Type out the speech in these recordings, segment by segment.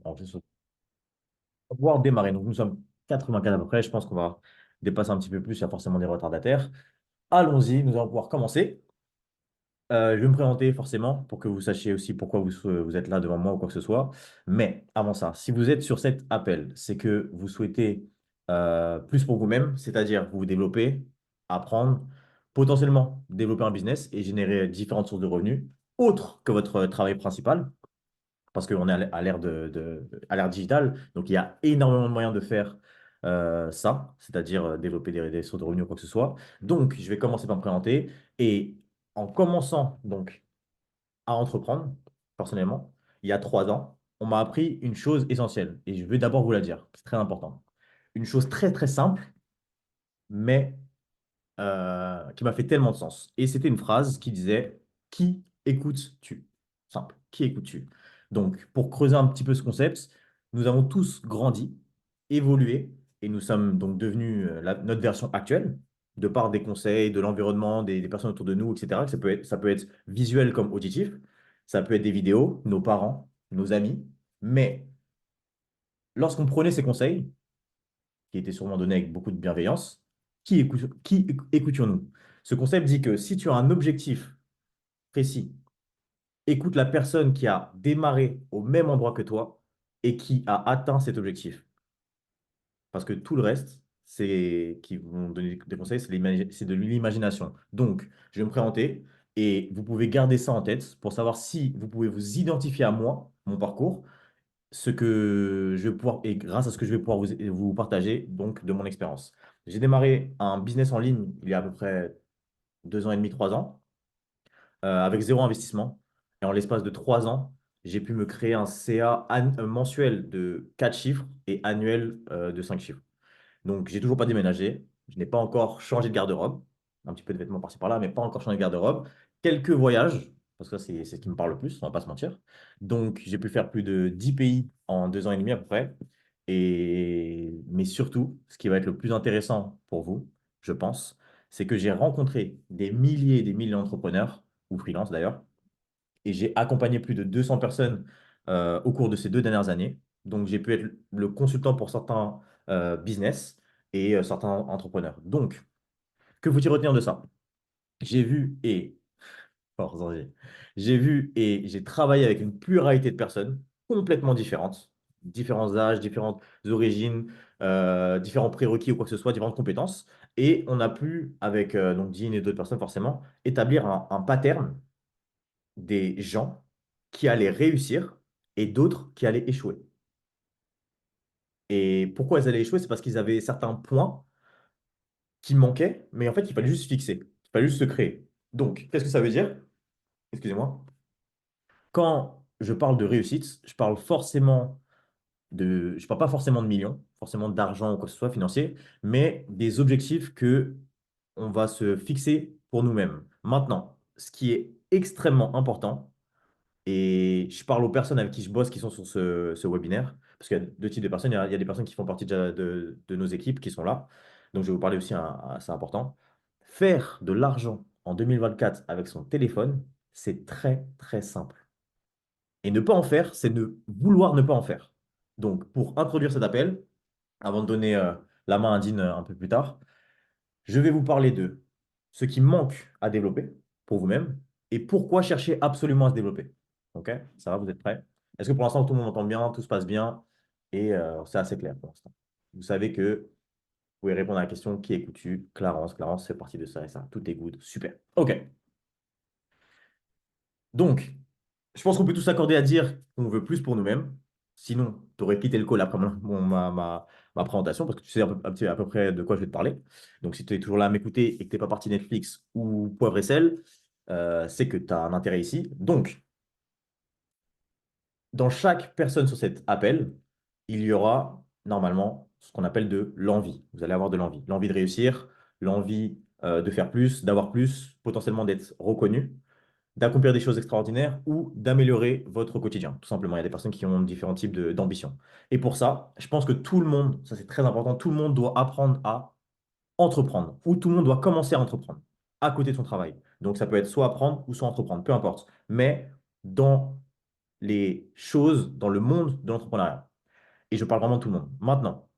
On va pouvoir démarrer. Donc, nous sommes 84 à peu près. Je pense qu'on va dépasser un petit peu plus. Il y a forcément des retardataires. Allons-y, nous allons pouvoir commencer. Je vais me présenter forcément pour que vous sachiez aussi pourquoi vous êtes là devant moi ou quoi que ce soit. Mais avant ça, si vous êtes sur cet appel, c'est que vous souhaitez plus pour vous-même, c'est-à-dire vous développer, apprendre, potentiellement développer un business et générer différentes sources de revenus autres que votre travail principal parce qu'on est à l'ère à l'ère digitale. Donc, il y a énormément de moyens de faire ça, c'est-à-dire développer des sources de revenus ou quoi que ce soit. Donc, je vais commencer par me présenter. Et en commençant donc à entreprendre, personnellement, il y a 3 ans, on m'a appris une chose essentielle. Et je vais d'abord vous la dire. C'est très important. Une chose très, très simple, mais qui m'a fait tellement de sens. Et c'était une phrase qui disait, qui écoutes-tu? Simple. Qui écoutes-tu? Donc, pour creuser un petit peu ce concept, nous avons tous grandi, évolué, et nous sommes donc devenus notre version actuelle, de par des conseils, de l'environnement, des personnes autour de nous, etc. Ça peut être visuel comme auditif, ça peut être des vidéos, nos parents, nos amis. Mais lorsqu'on prenait ces conseils, qui était sûrement donné avec beaucoup de bienveillance, qui écoutions-nous? Ce concept dit que si tu as un objectif précis, écoute la personne qui a démarré au même endroit que toi et qui a atteint cet objectif. Parce que tout le reste, c'est qui vont donner des conseils, c'est de l'imagination. Donc, je vais me présenter et vous pouvez garder ça en tête pour savoir si vous pouvez vous identifier à moi, mon parcours, ce que je vais pouvoir, et grâce à ce que je vais pouvoir vous partager, donc de mon expérience. J'ai démarré un business en ligne il y a à peu près 2 ans et demi, 3 ans, avec zéro investissement. Et en l'espace de 3 ans, j'ai pu me créer un CA mensuel de 4 chiffres et annuel de 5 chiffres. Donc, j'ai toujours pas déménagé. Je n'ai pas encore changé de garde-robe. Un petit peu de vêtements par-ci par-là, mais pas encore changé de garde-robe. Quelques voyages, parce que c'est ce qui me parle le plus, on va pas se mentir. Donc, j'ai pu faire plus de 10 pays en 2 ans et demi à peu près. Mais surtout, ce qui va être le plus intéressant pour vous, je pense, c'est que j'ai rencontré des milliers et des milliers d'entrepreneurs, ou freelance d'ailleurs, et j'ai accompagné plus de 200 personnes au cours de ces 2 dernières années. Donc, j'ai pu être le consultant pour certains business et certains entrepreneurs. Donc, que faut-il retenir de ça? J'ai vu et Force Angers. J'ai vu et j'ai travaillé avec une pluralité de personnes complètement différentes, différents âges, différentes origines, différents prérequis ou quoi que ce soit, différentes compétences. Et on a pu, avec donc Dean et d'autres personnes forcément, établir un pattern des gens qui allaient réussir et d'autres qui allaient échouer. Et pourquoi ils allaient échouer? C'est parce qu'ils avaient certains points qui manquaient, mais en fait, il fallait juste fixer, il fallait juste se créer. Donc, qu'est-ce que ça veut dire? Excusez-moi. Quand je parle de réussite, je parle pas forcément de millions, forcément d'argent ou quoi que ce soit financier, mais des objectifs que on va se fixer pour nous-mêmes. Maintenant, ce qui est extrêmement important, et je parle aux personnes avec qui je bosse qui sont sur ce webinaire, parce qu'il y a 2 types de personnes. Il y a des personnes qui font partie déjà de nos équipes qui sont là. Donc, je vais vous parler aussi, c'est important. Faire de l'argent en 2024 avec son téléphone, c'est très, très simple. Et ne pas en faire, c'est ne vouloir ne pas en faire. Donc, pour introduire cet appel, avant de donner la main à Dean un peu plus tard, je vais vous parler de ce qui manque à développer pour vous-même et pourquoi chercher absolument à se développer. OK? Ça va, vous êtes prêts? Est-ce que pour l'instant, tout le monde entend bien, tout se passe bien et c'est assez clair pour l'instant? Vous savez que vous pouvez répondre à la question qui écoutes-tu? Clarence, Clarence fait partie de ça et ça. Tout est good. Super. OK. Donc, je pense qu'on peut tous s'accorder à dire qu'on veut plus pour nous-mêmes. Sinon, tu aurais quitté le call après ma présentation parce que tu sais à peu près de quoi je vais te parler. Donc, si tu es toujours là à m'écouter et que tu n'es pas parti Netflix ou Poivre et Sel, c'est que tu as un intérêt ici. Donc, dans chaque personne sur cet appel, il y aura normalement ce qu'on appelle de l'envie. Vous allez avoir de l'envie. L'envie de réussir, l'envie de faire plus, d'avoir plus, potentiellement d'être reconnu, d'accomplir des choses extraordinaires ou d'améliorer votre quotidien. Tout simplement, il y a des personnes qui ont différents types d'ambitions. Et pour ça, je pense que tout le monde, ça c'est très important, tout le monde doit apprendre à entreprendre ou tout le monde doit commencer à entreprendre à côté de son travail. Donc ça peut être soit apprendre ou soit entreprendre, peu importe. Mais dans les choses dans le monde de l'entrepreneuriat. Et je parle vraiment de tout le monde. Maintenant,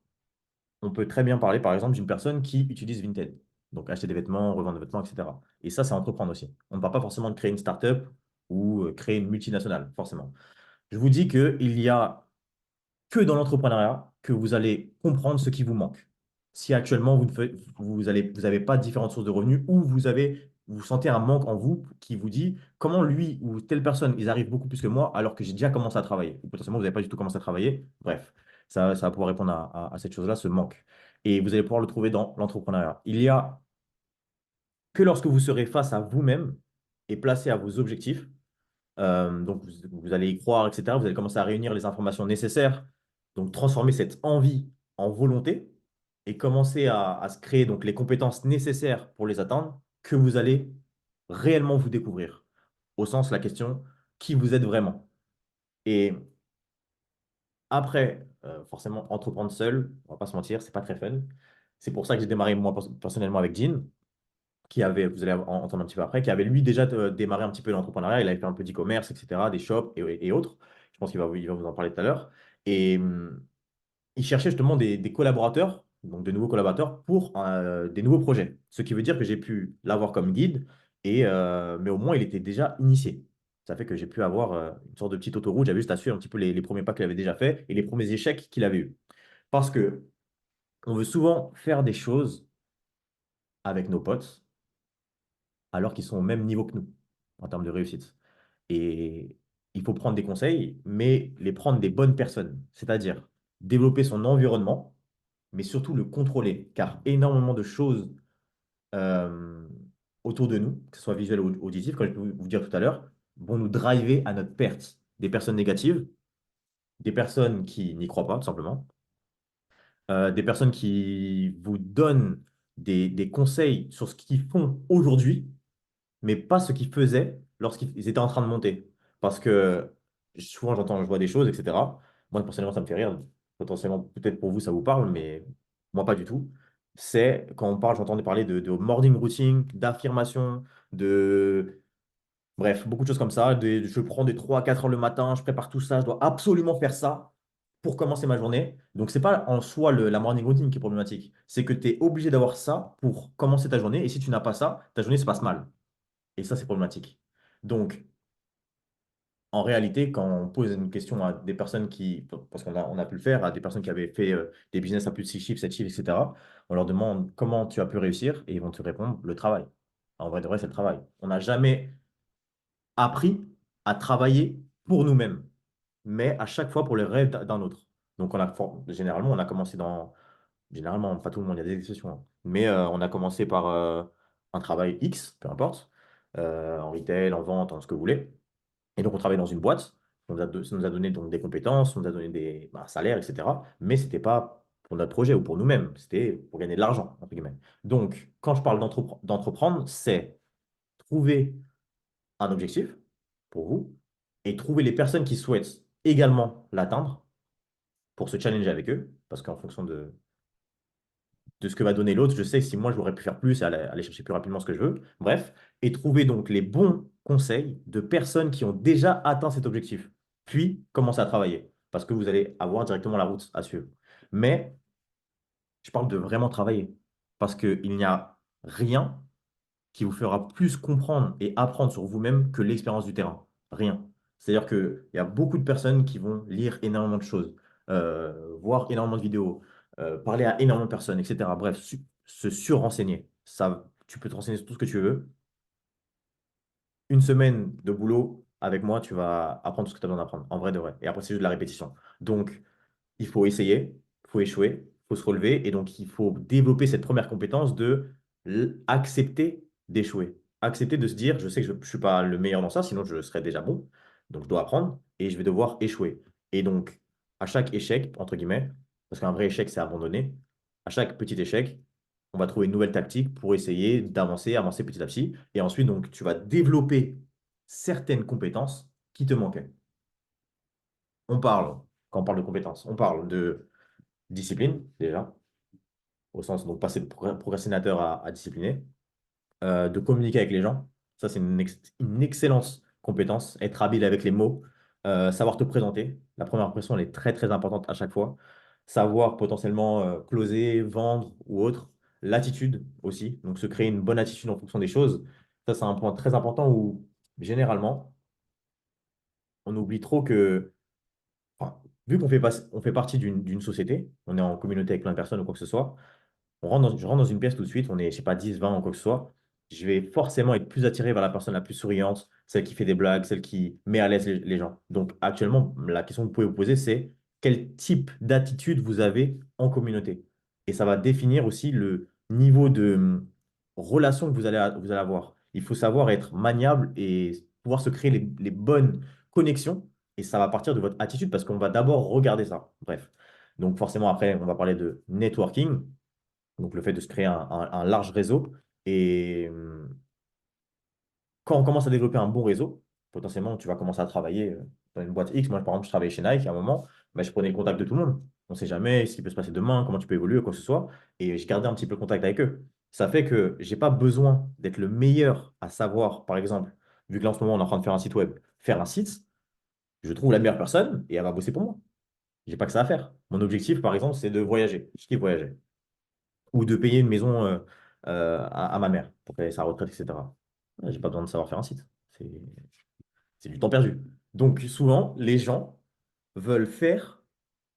on peut très bien parler, par exemple, d'une personne qui utilise Vinted. Donc, acheter des vêtements, revendre des vêtements, etc. Et ça, c'est entreprendre aussi. On ne parle pas forcément de créer une startup ou créer une multinationale, forcément. Je vous dis qu'il y a que dans l'entrepreneuriat que vous allez comprendre ce qui vous manque. Si actuellement vous n'avez pas différentes sources de revenus ou vous sentez un manque en vous qui vous dit comment lui ou telle personne, ils arrivent beaucoup plus que moi alors que j'ai déjà commencé à travailler. Ou potentiellement, vous n'avez pas du tout commencé à travailler. Bref, ça va pouvoir répondre à cette chose-là, ce manque. Et vous allez pouvoir le trouver dans l'entrepreneuriat. Il y a que lorsque vous serez face à vous-même et placé à vos objectifs, donc, vous allez y croire, etc. Vous allez commencer à réunir les informations nécessaires, donc transformer cette envie en volonté et commencer à se créer donc les compétences nécessaires pour les atteindre, que vous allez réellement vous découvrir. Au sens, la question, qui vous êtes vraiment? Et après, forcément, entreprendre seul, on va pas se mentir, c'est pas très fun. C'est pour ça que j'ai démarré moi personnellement avec Jean qui avait, vous allez entendre un petit peu après, qui avait lui déjà démarré un petit peu l'entrepreneuriat. Il avait fait un peu d'e-commerce, etc., des shops et autres. Je pense qu'il va vous en parler tout à l'heure. Et il cherchait justement des collaborateurs, donc de nouveaux collaborateurs pour des nouveaux projets. Ce qui veut dire que j'ai pu l'avoir comme guide, mais au moins il était déjà initié. Ça fait que j'ai pu avoir une sorte de petite autoroute. J'avais juste à suivre un petit peu les premiers pas qu'il avait déjà fait et les premiers échecs qu'il avait eus. Parce que on veut souvent faire des choses avec nos potes alors qu'ils sont au même niveau que nous en termes de réussite. Et il faut prendre des conseils, mais les prendre des bonnes personnes, c'est-à-dire développer son environnement, mais surtout le contrôler, car énormément de choses euh, autour de nous, que ce soit visuel ou auditif, comme je peux vous dire tout à l'heure, vont nous driver à notre perte. Des personnes négatives, des personnes qui n'y croient pas, tout simplement, des personnes qui vous donnent des conseils sur ce qu'ils font aujourd'hui, mais pas ce qu'ils faisaient lorsqu'ils étaient en train de monter. Parce que souvent, je vois des choses, etc. Moi, personnellement, ça me fait rire. Potentiellement, peut-être pour vous, ça vous parle, mais moi, pas du tout. C'est quand on parle, j'entendais parler de morning routine, d'affirmation, de... Bref, beaucoup de choses comme ça. Je prends des 3 à 4 heures le matin, je prépare tout ça, je dois absolument faire ça pour commencer ma journée. Donc, c'est pas en soi la morning routine qui est problématique. C'est que tu es obligé d'avoir ça pour commencer ta journée. Et si tu n'as pas ça, ta journée se passe mal. Et ça, c'est problématique. Donc, en réalité, quand on pose une question à des personnes parce on a pu le faire, à des personnes qui avaient fait des business à plus de 6 chiffres, 7 chiffres, etc., on leur demande comment tu as pu réussir et ils vont te répondre le travail. En vrai de vrai, c'est le travail. On n'a jamais appris à travailler pour nous-mêmes, mais à chaque fois pour les rêves d'un autre. Donc, généralement, on a commencé généralement, pas tout le monde, il y a des exceptions, hein. Mais on a commencé par un travail X, peu importe, en retail, en vente, en ce que vous voulez. Et donc, on travaille dans une boîte. Ça nous a donné donc, des compétences, ça nous a donné un salaire, etc. Mais ce n'était pas pour notre projet ou pour nous-mêmes. C'était pour gagner de l'argent, entre guillemets. Donc, quand je parle d'entreprendre, c'est trouver un objectif pour vous et trouver les personnes qui souhaitent également l'atteindre pour se challenger avec eux. Parce qu'en fonction de ce que va donner l'autre. Je sais que si moi, j'aurais pu faire plus et aller chercher plus rapidement ce que je veux. Bref, et trouver donc les bons conseils de personnes qui ont déjà atteint cet objectif. Puis, commencer à travailler. Parce que vous allez avoir directement la route à suivre. Mais je parle de vraiment travailler. Parce qu'il n'y a rien qui vous fera plus comprendre et apprendre sur vous-même que l'expérience du terrain. Rien. C'est-à-dire qu'il y a beaucoup de personnes qui vont lire énormément de choses, voir énormément de vidéos, parler à énormément de personnes, etc. Bref, se surrenseigner. Ça, tu peux te renseigner sur tout ce que tu veux. Une semaine de boulot avec moi, tu vas apprendre tout ce que tu as besoin d'apprendre, en vrai de vrai. Et après, c'est juste de la répétition. Donc, il faut essayer, il faut échouer, il faut se relever. Et donc, il faut développer cette première compétence de accepter d'échouer. Accepter de se dire, je sais que je ne suis pas le meilleur dans ça, sinon je serais déjà bon. Donc, je dois apprendre et je vais devoir échouer. Et donc, à chaque échec, entre guillemets, parce qu'un vrai échec, c'est abandonner, à chaque petit échec, on va trouver une nouvelle tactique pour essayer d'avancer, avancer petit à petit. Et ensuite, donc, tu vas développer certaines compétences qui te manquaient. Quand on parle de compétences, on parle de discipline, déjà, au sens donc passer de procrastinateur à discipliné, de communiquer avec les gens. Ça, c'est une excellente compétence, être habile avec les mots, Savoir te présenter. La première impression, elle est très, très importante à chaque fois. Savoir potentiellement closer, vendre ou autre. L'attitude aussi. Donc, se créer une bonne attitude en fonction des choses. Ça, c'est un point très important où, généralement, on oublie trop que, enfin, vu qu'on fait, on fait partie d'une société, on est en communauté avec plein de personnes ou quoi que ce soit, je rentre dans une pièce tout de suite, on est, je sais pas, 10, 20 ou quoi que ce soit. Je vais forcément être plus attiré vers la personne la plus souriante, celle qui fait des blagues, celle qui met à l'aise les gens. Donc actuellement, la question que vous pouvez vous poser, c'est quel type d'attitude vous avez en communauté. Et ça va définir aussi le niveau de relation que vous allez avoir. Il faut savoir être maniable et pouvoir se créer les bonnes connexions. Et ça va partir de votre attitude parce qu'on va d'abord regarder ça. Bref. Donc forcément, après, on va parler de networking. Donc, le fait de se créer un large réseau. Et quand on commence à développer un bon réseau, potentiellement, tu vas commencer à travailler dans une boîte X. Moi, par exemple, je travaillais chez Nike à un moment, mais je prenais le contact de tout le monde. On ne sait jamais ce qui peut se passer demain, comment tu peux évoluer, quoi que ce soit. Et je gardais un petit peu contact avec eux. Ça fait que je n'ai pas besoin d'être le meilleur à savoir, par exemple, vu que là, en ce moment, on est en train de faire un site web, faire un site, je trouve la meilleure personne et elle va bosser pour moi. Je n'ai pas que ça à faire. Mon objectif, par exemple, c'est de voyager. Je kiffe voyager ou de payer une maison à ma mère pour qu'elle ait sa retraite, etc. Ouais, j'ai pas besoin de savoir faire un site. C'est c'est du temps perdu. Donc souvent, les gens veulent faire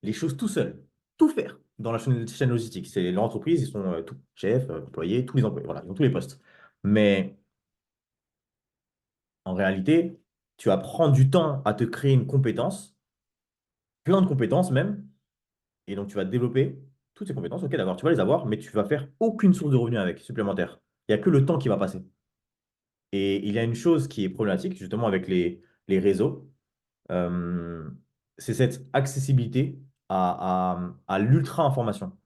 les choses tout seuls, tout faire dans la chaîne logistique. C'est l'entreprise, ils sont tout, chefs, employés, tous les employés, voilà, ils ont tous les postes. Mais en réalité, tu vas prendre du temps à te créer une compétence, plein de compétences même, et donc tu vas développer toutes ces compétences. Ok, d'accord, tu vas les avoir, mais tu vas faire aucune source de revenus avec supplémentaire. Il n'y a que le temps qui va passer. Et il y a une chose qui est problématique, justement, avec les réseaux, euh, c'est cette accessibilité à l'ultra-information.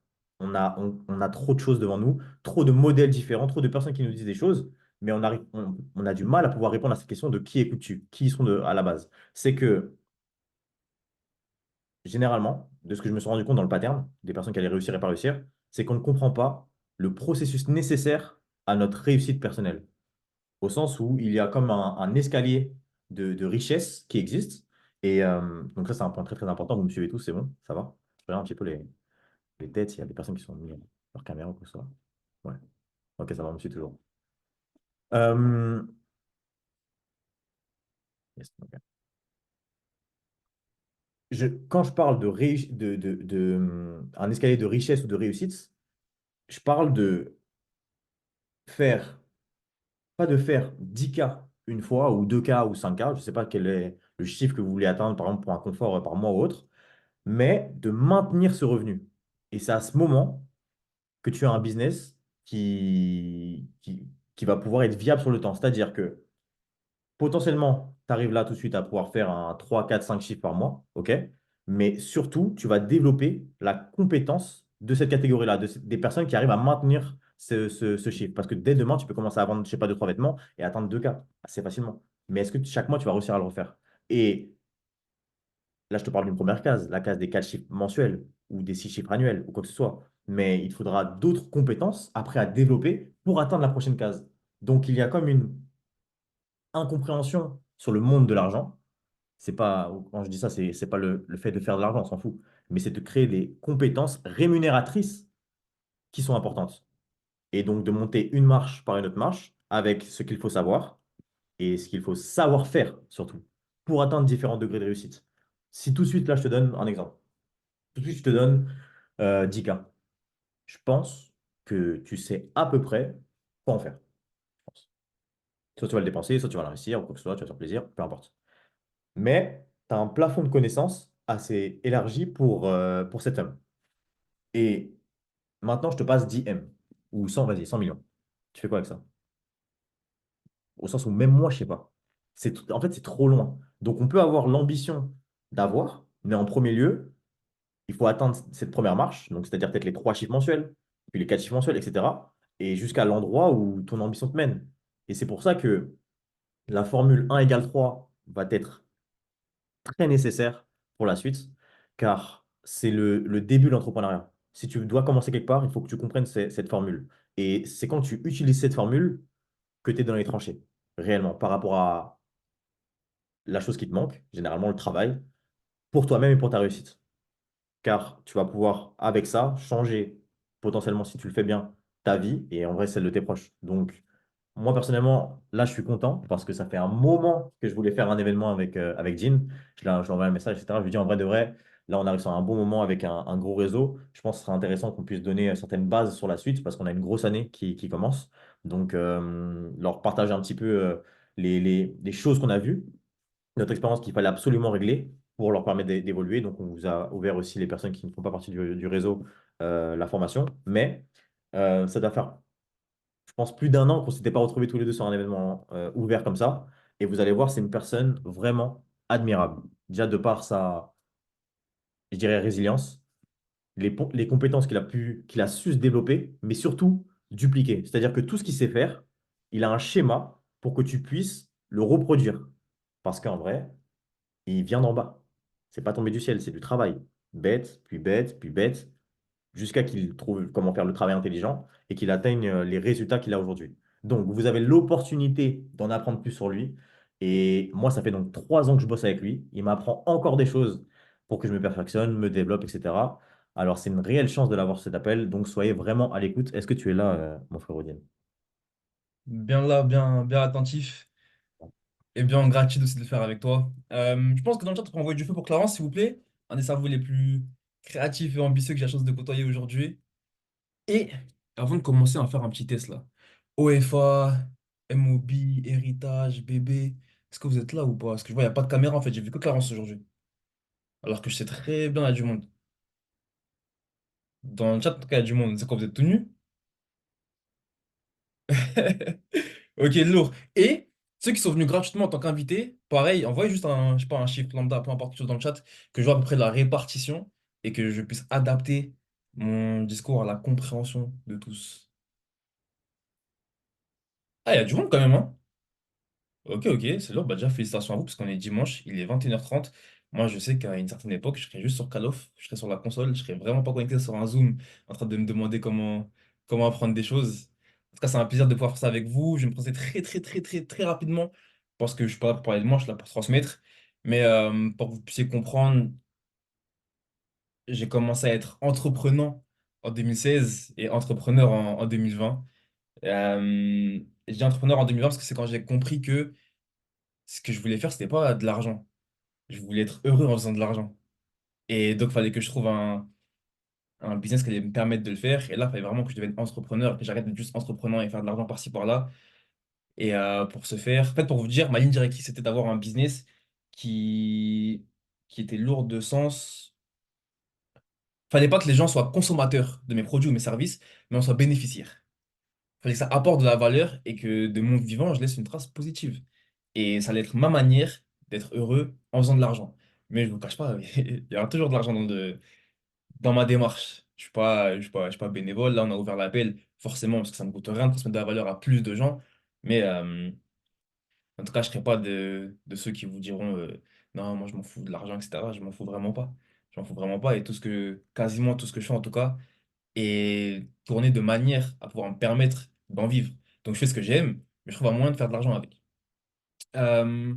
On a trop de choses devant nous, trop de modèles différents, trop de personnes qui nous disent des choses, mais on a du mal à pouvoir répondre à cette question de qui écoutes-tu, qui sont à la base. C'est que, généralement, de ce que je me suis rendu compte dans le pattern, des personnes qui allaient réussir et pas réussir, c'est qu'on ne comprend pas le processus nécessaire à notre réussite personnelle au sens où il y a comme un escalier de richesse qui existe. Et donc ça, c'est un point très très important. Vous me suivez tous, c'est bon, ça va? Je regarde un petit peu les têtes, s'il y a des personnes qui sont mis leur caméra ou quoi que ce soit. Ouais, ok, ça va, on me suit toujours. Euh, yes, ok. Quand je parle un escalier de richesse ou de réussite, je parle de faire, pas de faire 10K une fois ou 2K ou 5K, je ne sais pas quel est le chiffre que vous voulez atteindre, par exemple, pour un confort par mois ou autre, mais de maintenir ce revenu. Et c'est à ce moment que tu as un business qui va pouvoir être viable sur le temps. C'est-à-dire que potentiellement, tu arrives là tout de suite à pouvoir faire un 3 4 5 chiffres par mois, OK? Mais surtout, tu vas développer la compétence de cette catégorie-là, des personnes qui arrivent à maintenir ce chiffre. Parce que dès demain, tu peux commencer à vendre, je sais pas, 2 3 vêtements et atteindre 2K assez facilement. Mais est-ce que chaque mois, tu vas réussir à le refaire? Et là, je te parle d'une première case, la case des 4 chiffres mensuels ou des 6 chiffres annuels ou quoi que ce soit. Mais il faudra d'autres compétences après à développer pour atteindre la prochaine case. Donc, il y a comme une incompréhension sur le monde de l'argent. C'est pas, quand je dis ça, c'est pas le fait de faire de l'argent, on s'en fout. Mais c'est de créer des compétences rémunératrices qui sont importantes. Et donc, de monter une marche par une autre marche avec ce qu'il faut savoir et ce qu'il faut savoir faire surtout pour atteindre différents degrés de réussite. Si tout de suite, là, je te donne un exemple. Tout de suite, je te donne 10K. Je pense que tu sais à peu près quoi en faire. Je pense. Soit tu vas le dépenser, soit tu vas l'investir, ou quoi que ce soit, tu vas te faire plaisir, peu importe. Mais tu as un plafond de connaissances assez élargi pour cet homme. Et maintenant, je te passe 10 M. Ou 100, vas-y, 100 millions. Tu fais quoi avec ça? Au sens où même moi, je sais pas. En fait, c'est trop loin. Donc, on peut avoir l'ambition d'avoir, mais en premier lieu, il faut atteindre cette première marche, donc c'est-à-dire peut-être les 3 chiffres mensuels, puis les 4 chiffres mensuels, etc. Et jusqu'à l'endroit où ton ambition te mène. Et c'est pour ça que la formule 1 égale 3 va être très nécessaire pour la suite, car c'est le début de l'entrepreneuriat. Si tu dois commencer quelque part, il faut que tu comprennes cette formule. Et c'est quand tu utilises cette formule que tu es dans les tranchées, réellement, par rapport la chose qui te manque, généralement le travail, pour toi-même et pour ta réussite. Car tu vas pouvoir, avec ça, changer potentiellement, si tu le fais bien, ta vie et en vrai celle de tes proches. Donc, moi, personnellement, là, je suis content parce que ça fait un moment que je voulais faire un événement avec Jean. Je lui ai envoyé un message, etc. Je lui ai dit en vrai de vrai, là, on arrive sur un bon moment avec un gros réseau. Je pense que ce serait intéressant qu'on puisse donner certaines bases sur la suite parce qu'on a une grosse année qui commence. Donc, leur partager un petit peu les choses qu'on a vues, notre expérience qu'il fallait absolument régler pour leur permettre d'évoluer. Donc, on vous a ouvert aussi les personnes qui ne font pas partie du réseau la formation. Mais ça doit faire je pense, plus d'un an qu'on ne s'était pas retrouvés tous les deux sur un événement ouvert comme ça. Et vous allez voir, c'est une personne vraiment admirable. Déjà, de par sa, je dirais, résilience, les compétences qu'il a su se développer, mais surtout dupliquer. C'est-à-dire que tout ce qu'il sait faire, il a un schéma pour que tu puisses le reproduire. Parce qu'en vrai, il vient d'en bas. C'est pas tombé du ciel, c'est du travail. Bête, puis bête, jusqu'à qu'il trouve comment faire le travail intelligent et qu'il atteigne les résultats qu'il a aujourd'hui. Donc, vous avez l'opportunité d'en apprendre plus sur lui. Et moi, ça fait donc 3 ans que je bosse avec lui. Il m'apprend encore des choses pour que je me perfectionne, me développe, etc. Alors, c'est une réelle chance de l'avoir sur cet appel. Donc, soyez vraiment à l'écoute. Est-ce que tu es là, mon frère Odile? Bien là, bien attentif et bien gratitude aussi de le faire avec toi. Je pense que dans le chat, on peut envoyer du feu pour Clarence, s'il vous plaît. Un des cerveaux les plus créatifs et ambitieux que j'ai la chance de côtoyer aujourd'hui. Et avant de commencer, on va faire un petit test là. OFA, MOB, héritage, bébé. Est-ce que vous êtes là ou pas? Parce que je vois, il n'y a pas de caméra en fait. J'ai vu que Clarence aujourd'hui. Alors que je sais très bien, il y a du monde. Dans le chat, en tout cas, il y a du monde. C'est quoi, vous êtes tout nus? Ok, lourd. Et ceux qui sont venus gratuitement en tant qu'invités, pareil, envoyez juste un, je sais pas, un chiffre lambda, peu importe quelque chose dans le chat, que je vois à peu près la répartition et que je puisse adapter mon discours à la compréhension de tous. Ah, il y a du monde quand même, hein? Ok, c'est lourd. Bah, déjà, félicitations à vous parce qu'on est dimanche, il est 21h30. Moi, je sais qu'à une certaine époque, je serais juste sur Call of, je serais sur la console, je serais vraiment pas connecté sur un Zoom en train de me demander comment apprendre des choses. En tout cas, c'est un plaisir de pouvoir faire ça avec vous. Je vais me présenter très rapidement parce que je suis pas là pour parler de moi, je suis là pour transmettre. Mais pour que vous puissiez comprendre, j'ai commencé à être entrepreneur en 2016 et entrepreneur en 2020. Je dis entrepreneur en 2020 parce que c'est quand j'ai compris que ce que je voulais faire, c'était pas de l'argent. Je voulais être heureux en faisant de l'argent. Et donc, il fallait que je trouve un business qui allait me permettre de le faire. Et là, il fallait vraiment que je devienne entrepreneur, que j'arrête d'être juste entrepreneur et faire de l'argent par-ci, par-là. Et pour ce faire, en fait, pour vous dire, ma ligne directrice, c'était d'avoir un business qui, qui était lourd de sens. Fallait pas que les gens soient consommateurs de mes produits ou mes services, mais en soient bénéficiaires. Fallait que ça apporte de la valeur et que de mon vivant, je laisse une trace positive. Et ça allait être ma manière d'être heureux en faisant de l'argent. Mais je ne vous cache pas, il y aura toujours de l'argent dans ma démarche. Je suis pas bénévole. Là, on a ouvert l'appel, forcément, parce que ça ne me coûte rien de transmettre de la valeur à plus de gens. Mais en tout cas, je ne serai pas de ceux qui vous diront non, moi, je m'en fous de l'argent, etc. Je m'en fous vraiment pas. Je m'en fous vraiment pas. Et quasiment tout ce que je fais, en tout cas, est tourné de manière à pouvoir me permettre d'en vivre. Donc, je fais ce que j'aime, mais je trouve un moyen de faire de l'argent avec. Euh,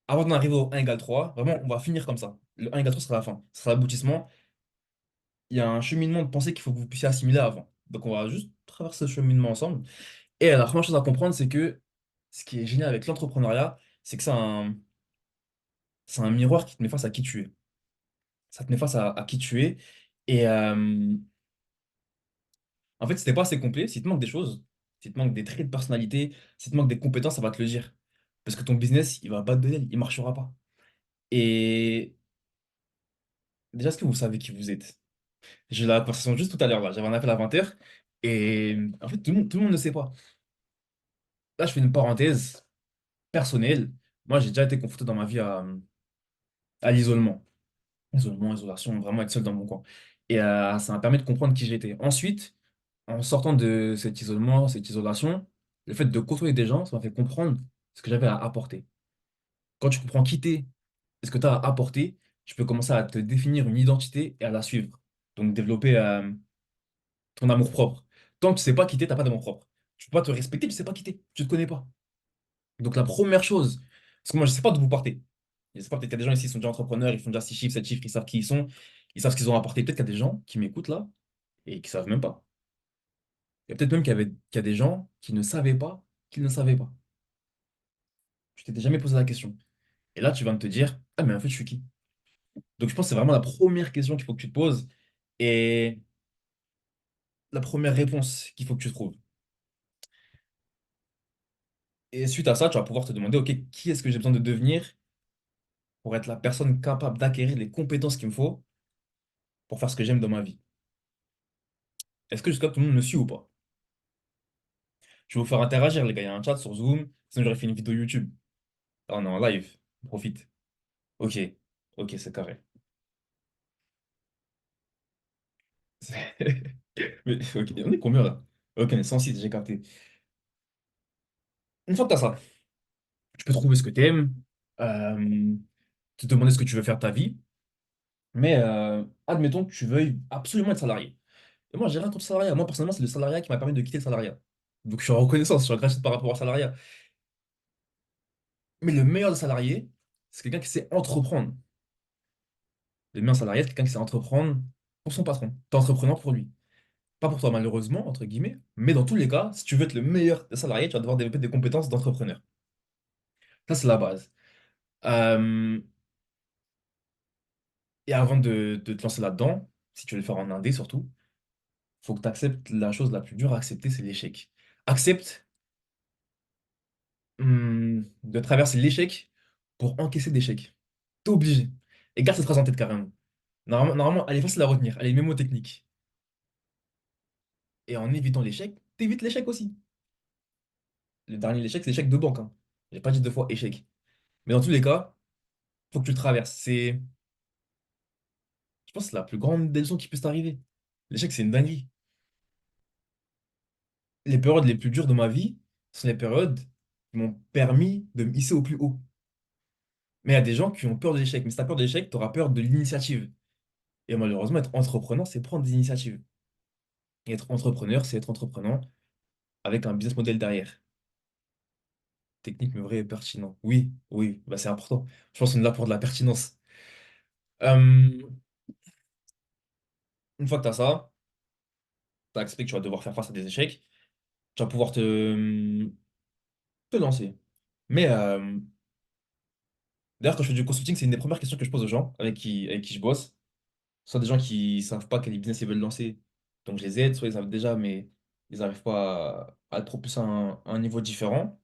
Avant d'en arriver au 1 égale 3, vraiment, on va finir comme ça. Le 1 égale 3 sera la fin, ce sera l'aboutissement. Il y a un cheminement de pensée qu'il faut que vous puissiez assimiler avant. Donc, on va juste traverser ce cheminement ensemble. Et la première chose à comprendre, c'est que ce qui est génial avec l'entrepreneuriat, c'est que c'est un miroir qui te met face à qui tu es. Ça te met face à qui tu es. Et en fait, si t'es pas assez complet, s'il te manque des choses, s'il te manque des traits de personnalité, s'il te manque des compétences, ça va te le dire. Parce que ton business, il va battre de l'aile, il marchera pas. Et déjà, est-ce que vous savez qui vous êtes? J'ai eu la conversation juste tout à l'heure, là. J'avais un appel à 20h. Et en fait, tout le monde ne sait pas. Là, je fais une parenthèse personnelle. Moi, j'ai déjà été confronté dans ma vie à l'isolement. Isolation, vraiment être seul dans mon coin. Et ça m'a permis de comprendre qui j'étais. Ensuite, en sortant de cet isolement, cette isolation, le fait de côtoyer des gens, ça m'a fait comprendre ce que j'avais à apporter. Quand tu comprends qui t'es et ce que tu as à apporter, tu peux commencer à te définir une identité et à la suivre. Donc, développer ton amour-propre. Tant que tu sais pas qui t'es, t'as pas d'amour-propre. Tu peux pas te respecter, tu sais pas qui t'es. Tu te connais pas. Donc, la première chose, Parce que moi, je sais pas d'où vous partez. Je sais pas, peut-être qu'il y a des gens ici qui sont déjà entrepreneurs, ils font déjà 6 chiffres, 7 chiffres, ils savent qui ils sont, ils savent ce qu'ils ont apporté. Peut-être qu'il y a des gens qui m'écoutent là et qui savent même pas. Il y a peut-être même qu'il y a des gens qui ne savaient pas qu'ils ne savaient pas. Tu t'étais jamais posé la question. Et là, tu vas te dire, ah, mais en fait, je suis qui? Donc, je pense que c'est vraiment la première question qu'il faut que tu te poses et la première réponse qu'il faut que tu trouves. Et suite à ça, tu vas pouvoir te demander, OK, qui est-ce que j'ai besoin de devenir pour être la personne capable d'acquérir les compétences qu'il me faut pour faire ce que j'aime dans ma vie? Est-ce que jusqu'à tout le monde me suit ou pas? Je vais vous faire interagir, les gars. Il y a un chat sur Zoom, sinon j'aurais fait une vidéo YouTube. Là, on est en live. On profite. OK, OK, c'est carré. Mais, OK, on est combien là? OK, on est 106, j'ai capté. Une fois que tu as ça, tu peux trouver ce que tu aimes, te demander ce que tu veux faire de ta vie, mais admettons que tu veuilles absolument être salarié. Et moi, j'ai rien contre le salariat. Moi, personnellement, c'est le salariat qui m'a permis de quitter le salariat. Donc, je suis en reconnaissance, je suis en gratitude par rapport au salariat. Mais le meilleur des salariés, c'est quelqu'un qui sait entreprendre. Le meilleur salarié, c'est quelqu'un qui sait entreprendre pour son patron. T'es entrepreneur pour lui. Pas pour toi, malheureusement, entre guillemets. Mais dans tous les cas, si tu veux être le meilleur des salariés, tu vas devoir développer des compétences d'entrepreneur. Ça, c'est la base. Euh, et avant de te lancer là-dedans, si tu veux le faire en indé surtout, faut que tu acceptes la chose la plus dure à accepter, c'est l'échec. Accepte de traverser l'échec pour encaisser d'échecs. T'es obligé. Et garde cette phrase en tête carrément. Normalement, elle est facile à retenir. Elle est mémotechnique. Et en évitant l'échec, t'évites l'échec aussi. Le dernier échec, c'est l'échec de banque, hein. J'ai pas dit deux fois échec. Mais dans tous les cas, faut que tu le traverses. Je pense que c'est la plus grande des leçons qui puisse t'arriver. L'échec, c'est une dinguerie. Les périodes les plus dures de ma vie sont les périodes qui m'ont permis de me hisser au plus haut. Mais il y a des gens qui ont peur de l'échec. Mais si t'as peur de l'échec, tu auras peur de l'initiative. Et malheureusement, être entrepreneur, c'est prendre des initiatives. Et être entrepreneur, c'est être entrepreneur avec un business model derrière. Technique, mais vrai et pertinent. Oui, oui, bah c'est important. Je pense qu'on est là pour de la pertinence. Euh, une fois que tu as ça, tu as accepté que tu vas devoir faire face à des échecs, tu vas pouvoir te lancer. Mais d'ailleurs, quand je fais du consulting, c'est une des premières questions que je pose aux gens avec qui je bosse. Soit des gens qui savent pas quel business ils veulent lancer, donc je les aide, soit ils savent déjà, mais ils n'arrivent pas à être propulsés à un niveau différent.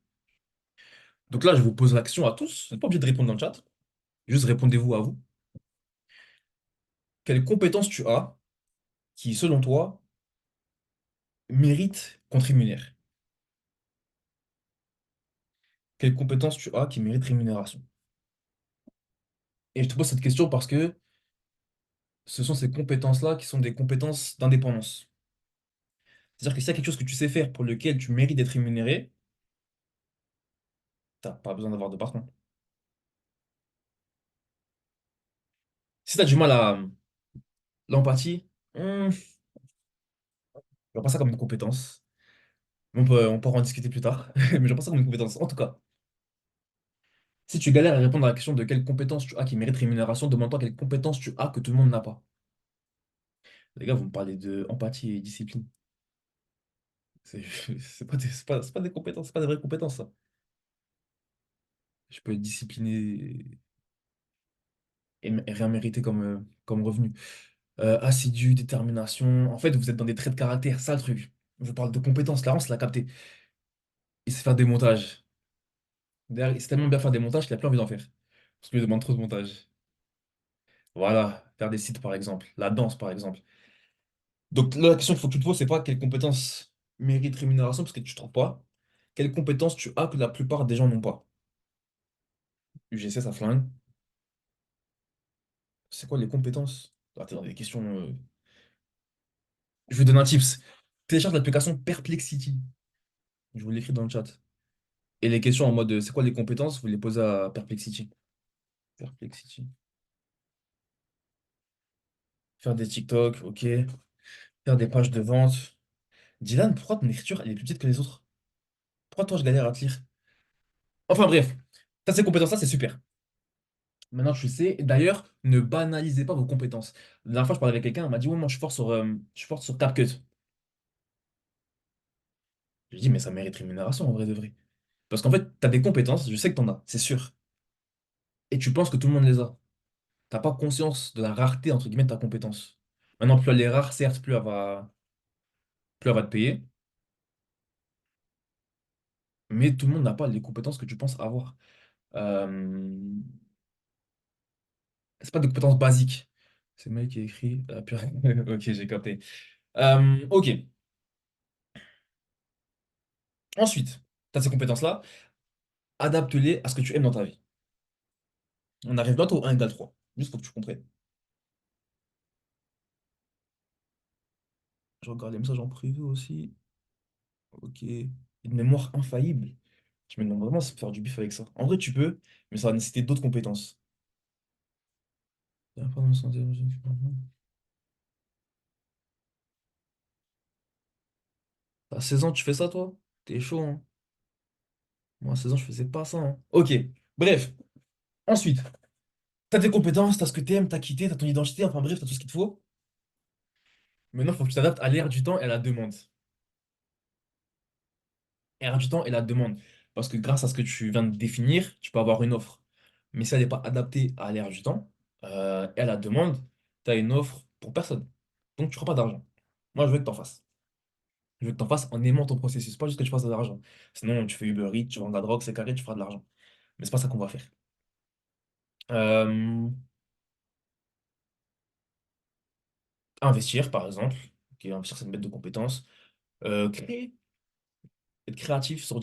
Donc là, je vous pose la question à tous. Vous n'êtes pas obligé de répondre dans le chat. Juste répondez-vous à vous. Quelles compétences tu as qui, selon toi, méritent qu'on te rémunère? Quelles compétences tu as qui méritent rémunération? Et je te pose cette question parce que ce sont ces compétences-là qui sont des compétences d'indépendance. C'est-à-dire que s'il y a quelque chose que tu sais faire pour lequel tu mérites d'être rémunéré, tu n'as pas besoin d'avoir de patron. Si tu as du mal à l'empathie, je vois pas ça comme une compétence. On pourra en discuter plus tard, mais je vois pas ça comme une compétence. En tout cas, si tu galères à répondre à la question de quelles compétences tu as qui méritent rémunération, demande-toi quelles compétences tu as que tout le monde n'a pas. Les gars, vous me parlez de empathie et discipline. C'est c'est pas des compétences, c'est pas des vraies compétences, ça. Je peux être discipliné et rien mériter comme revenu. Assidu, détermination. En fait, vous êtes dans des traits de caractère, ça le truc. Je parle de compétences, Clarence l'a capté. Il sait faire des montages. D'ailleurs, il sait tellement bien faire des montages qu'il a plus envie d'en faire. Parce qu'il lui demande trop de montage. Voilà, faire des sites par exemple, la danse par exemple. Donc là, la question qu'il faut que tu te poses, c'est pas quelles compétences méritent rémunération, parce que tu ne trouves pas. Quelles compétences tu as que la plupart des gens n'ont pas? UGC, ça flingue. C'est quoi les compétences? Ah, t'es dans des questions. Je vais donner un tips. Télécharge l'application Perplexity. Je vous l'écris dans le chat. Et les questions en mode c'est quoi les compétences, vous les posez à Perplexity. Perplexity. Faire des TikTok, ok. Faire des pages de vente. Dylan, pourquoi ton écriture elle est plus petite que les autres? Pourquoi toi je galère à te lire? Enfin bref. Ça, ces compétences-là, c'est super. Maintenant, tu sais. D'ailleurs, ne banalisez pas vos compétences. La dernière fois, je parlais avec quelqu'un, il m'a dit, ouais, moi, je suis fort sur CapCut. Je lui ai dit, mais ça mérite rémunération, en vrai de vrai. Parce qu'en fait, tu as des compétences, je sais que tu en as, c'est sûr. Et tu penses que tout le monde les a. T'as pas conscience de la rareté, entre guillemets, de ta compétence. Maintenant, plus elle est rare, certes, plus elle va te payer. Mais tout le monde n'a pas les compétences que tu penses avoir. Euh, c'est pas des compétences basiques. C'est le mec qui a écrit. Ah, purée. Ok, j'ai capté. Ok. Ensuite, tu as ces compétences-là. Adapte-les à ce que tu aimes dans ta vie. On arrive bientôt au 1 égale 3. Juste pour que tu comprennes. Je regarde les messages en privé aussi. Ok. Une mémoire infaillible. Je me demande vraiment si faire du bif avec ça. En vrai, tu peux, mais ça va nécessiter d'autres compétences. À 16 ans, tu fais ça, toi? T'es chaud, hein? Moi, à 16 ans, je faisais pas ça, hein. Ok. Bref. Ensuite, t'as tes compétences, t'as ce que t'aimes, t'as quitté, t'as ton identité, enfin bref, t'as tout ce qu'il te faut. Maintenant, il faut que tu t'adaptes à l'ère du temps et à la demande. L'ère du temps et la demande. Parce que grâce à ce que tu viens de définir, tu peux avoir une offre. Mais si elle n'est pas adaptée à l'ère du temps et à la demande, tu as une offre pour personne. Donc, tu ne feras pas d'argent. Moi, je veux que tu en fasses. Je veux que tu en fasses en aimant ton processus, pas juste que tu fasses de l'argent. Sinon, tu fais Uber Eats, tu vends de la drogue, c'est carré, tu feras de l'argent. Mais c'est pas ça qu'on va faire. Euh, investir, par exemple. Ok, investir, c'est une bête de compétences. Créer, être créatif sur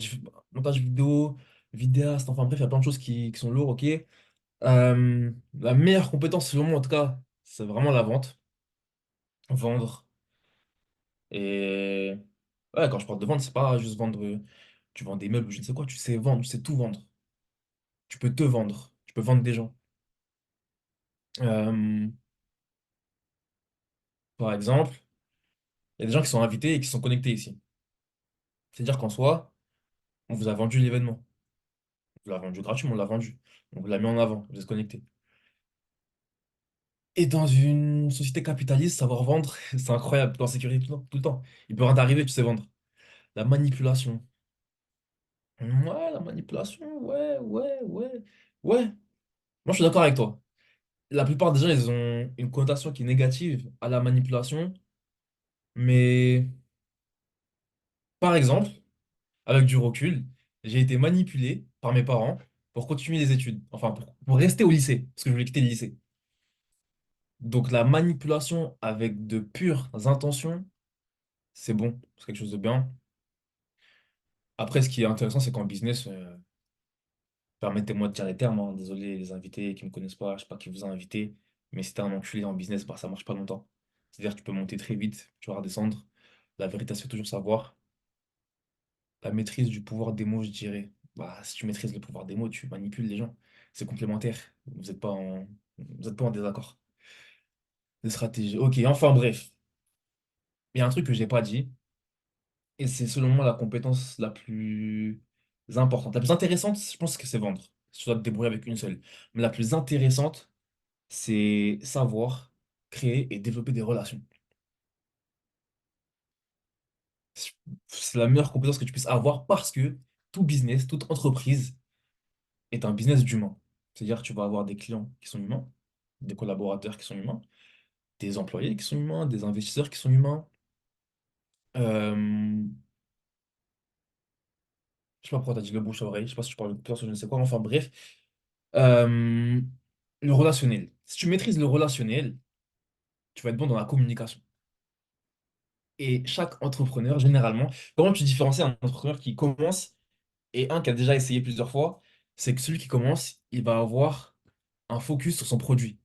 montage vidéo, vidéaste, enfin bref, il y a plein de choses qui sont lourdes, ok. La meilleure compétence, selon moi, en tout cas, c'est vraiment la vente. Vendre. Et ouais, quand je parle de vendre, c'est pas juste vendre, tu vends des meubles ou je ne sais quoi, tu sais vendre, tu sais tout vendre. Tu peux te vendre, tu peux vendre des gens. Euh, Par exemple, il y a des gens qui sont invités et qui sont connectés ici. C'est-à-dire qu'en soi, on vous a vendu l'événement. On vous l'a vendu gratuitement, on l'a vendu. On vous l'a mis en avant, vous êtes connectés. Et dans une société capitaliste, savoir vendre, c'est incroyable, t'es en sécurité tout le temps, tout le temps. Il peut rien t'arriver, tu sais vendre. La manipulation. Ouais, la manipulation, ouais, ouais, ouais. Ouais, moi je suis d'accord avec toi. La plupart des gens, ils ont une connotation qui est négative à la manipulation, mais par exemple, avec du recul, j'ai été manipulé par mes parents pour continuer les études, enfin pour rester au lycée, parce que je voulais quitter le lycée. Donc la manipulation avec de pures intentions, c'est bon, c'est quelque chose de bien. Après, ce qui est intéressant, c'est qu'en business, permettez-moi de dire les termes, hein. Désolé les invités qui ne me connaissent pas, je sais pas qui vous a invité, mais si t'es un enculé en business, bah, ça marche pas longtemps. C'est-à-dire que tu peux monter très vite, tu vas redescendre. La vérité, c'est toujours savoir. La maîtrise du pouvoir des mots, je dirais. Bah, si tu maîtrises le pouvoir des mots, tu manipules les gens. C'est complémentaire. Vous êtes pas en désaccord. Des stratégies. Ok, enfin bref. Il y a un truc que j'ai pas dit, et c'est selon moi la compétence la plus importante. La plus intéressante, je pense que c'est vendre. Si tu dois te débrouiller avec une seule. Mais la plus intéressante, c'est savoir créer et développer des relations. C'est la meilleure compétence que tu puisses avoir parce que tout business, toute entreprise est un business d'humain. C'est-à-dire que tu vas avoir des clients qui sont humains, des collaborateurs qui sont humains, des employés qui sont humains, des investisseurs qui sont humains. Euh, je sais pas pourquoi tu as dit le bouche à oreille, je sais pas si tu parles de personne, je ne sais quoi, enfin bref. Euh, le relationnel. Si tu maîtrises le relationnel, tu vas être bon dans la communication. Et chaque entrepreneur, généralement, comment tu différencies un entrepreneur qui commence et un qui a déjà essayé plusieurs fois, c'est que celui qui commence, il va avoir un focus sur son produit.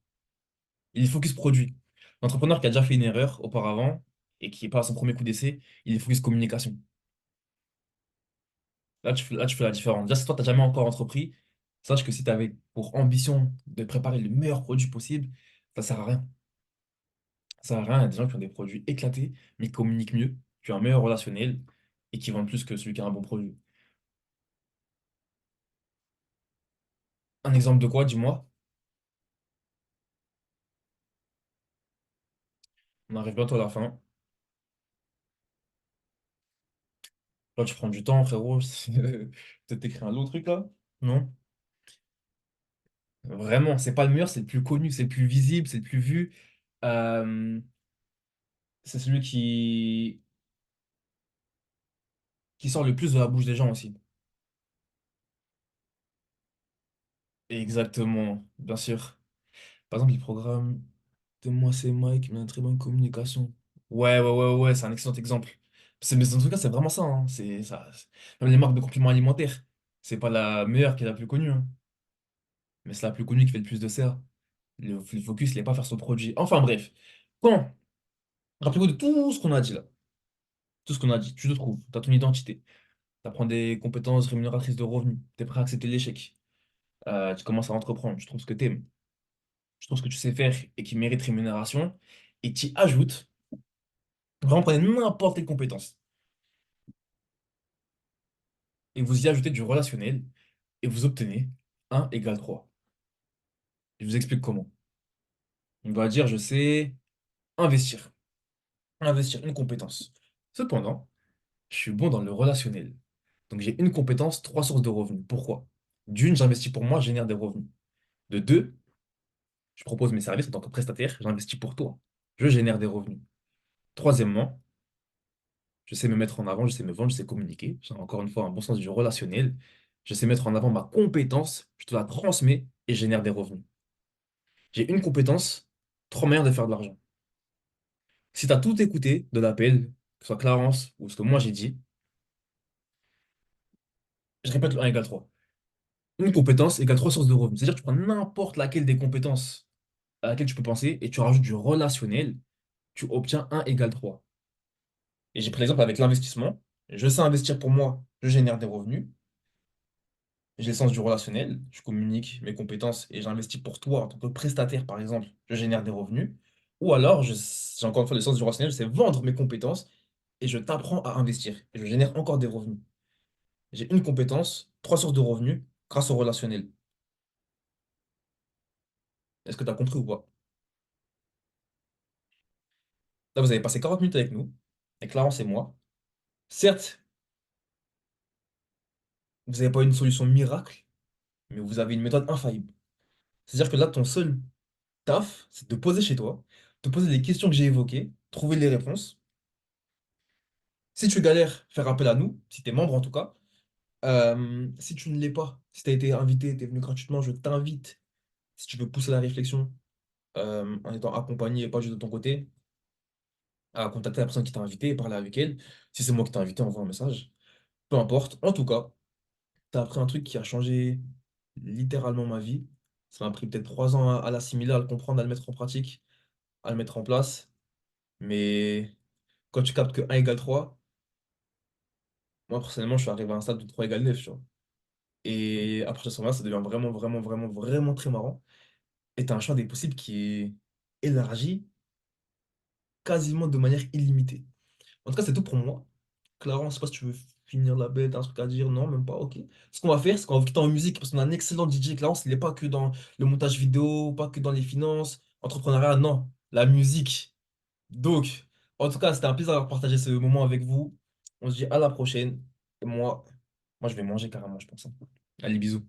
Il est focus produit. L'entrepreneur qui a déjà fait une erreur auparavant et qui n'est pas à son premier coup d'essai, il est focus communication. Là, tu fais la différence. Déjà, si toi, tu n'as jamais encore entrepris, sache que si tu avais pour ambition de préparer le meilleur produit possible, ça sert à rien. Ça sert à rien. Il y a des gens qui ont des produits éclatés, mais qui communiquent mieux, qui ont un meilleur relationnel et qui vendent plus que celui qui a un bon produit. Un exemple de quoi, dis-moi? On arrive bientôt à la fin. Là, tu prends du temps, frérot. Peut-être t'écris un autre truc là? Non? Vraiment, c'est pas le meilleur, c'est le plus connu, c'est le plus visible, c'est le plus vu. Euh, c'est celui qui sort le plus de la bouche des gens aussi. Exactement, bien sûr. Par exemple, il programme de moi, c'est Mike, mais une très bonne communication. Ouais, c'est un excellent exemple. Mais dans tout cas, c'est vraiment ça, hein. C'est ça. Même les marques de compléments alimentaires, c'est pas la meilleure qui est la plus connue, hein. Mais c'est la plus connue qui fait le plus de CA. Le focus, il n'est pas faire son produit. Enfin bref. Quand, rappelez-vous de tout ce qu'on a dit là. Tout ce qu'on a dit, tu te trouves, tu as ton identité. Tu apprends des compétences rémunératrices de revenus. Tu es prêt à accepter l'échec. Tu commences à entreprendre. Tu trouves ce que tu aimes. Tu trouves ce que tu sais faire et qui mérite rémunération. Et tu y ajoutes, vraiment prenez n'importe quelle compétence. Et vous y ajoutez du relationnel. Et vous obtenez 1 = 3. Je vous explique comment. On va dire, je sais investir. Investir une compétence. Cependant, je suis bon dans le relationnel. Donc j'ai une compétence, 3 sources de revenus. Pourquoi? D'une, j'investis pour moi, je génère des revenus. De deux, je propose mes services en tant que prestataire, j'investis pour toi. Je génère des revenus. Troisièmement, je sais me mettre en avant, je sais me vendre, je sais communiquer. J'ai encore une fois un bon sens du relationnel. Je sais mettre en avant ma compétence, je te la transmets et je génère des revenus. J'ai une compétence, 3 manières de faire de l'argent. Si tu as tout écouté de l'appel, que ce soit Clarence ou ce que moi j'ai dit, je répète le 1 = 3. Une compétence égale 3 sources de revenus. C'est-à-dire que tu prends n'importe laquelle des compétences à laquelle tu peux penser et tu rajoutes du relationnel, tu obtiens 1 = 3. Et j'ai pris l'exemple avec l'investissement. Je sais investir pour moi, je génère des revenus. J'ai le sens du relationnel, je communique mes compétences et j'investis pour toi en tant que prestataire, par exemple, je génère des revenus. Ou alors, j'ai encore une fois le sens du relationnel, je sais vendre mes compétences et je t'apprends à investir et je génère encore des revenus. J'ai une compétence, 3 sources de revenus grâce au relationnel. Est-ce que tu as compris ou pas? Là, vous avez passé 40 minutes avec nous, avec Clarence et moi. Certes, vous n'avez pas une solution miracle, mais vous avez une méthode infaillible. C'est-à-dire que là, ton seul taf, c'est de te poser chez toi, te poser les questions que j'ai évoquées, trouver les réponses. Si tu galères, faire appel à nous, si tu es membre en tout cas. Si tu ne l'es pas, si tu as été invité, tu es venu gratuitement, je t'invite, si tu veux pousser la réflexion en étant accompagné et pas juste de ton côté, à contacter la personne qui t'a invité et parler avec elle. Si c'est moi qui t'ai invité, envoie un message. Peu importe. En tout cas, tu as appris un truc qui a changé littéralement ma vie. Ça m'a pris peut-être 3 ans à l'assimiler, à le comprendre, à le mettre en pratique, à le mettre en place. Mais quand tu captes que 1 = 3, moi personnellement, je suis arrivé à un stade de 3 = 9, tu vois. Et à partir de ce moment-là, ça devient vraiment, vraiment, vraiment, vraiment très marrant. Et tu as un champ des possibles qui est élargi quasiment de manière illimitée. En tout cas, c'est tout pour moi. Clarence, je sais pas si tu veux finir la bête, un truc à dire. Non, même pas, ok. Ce qu'on va faire, c'est qu'on va quitter en musique parce qu'on a un excellent DJ. Clarence, il n'est pas que dans le montage vidéo, pas que dans les finances, entrepreneuriat, non. La musique. Donc, en tout cas, c'était un plaisir de partager ce moment avec vous. On se dit à la prochaine. Et moi, je vais manger carrément, je pense, hein. Allez, bisous.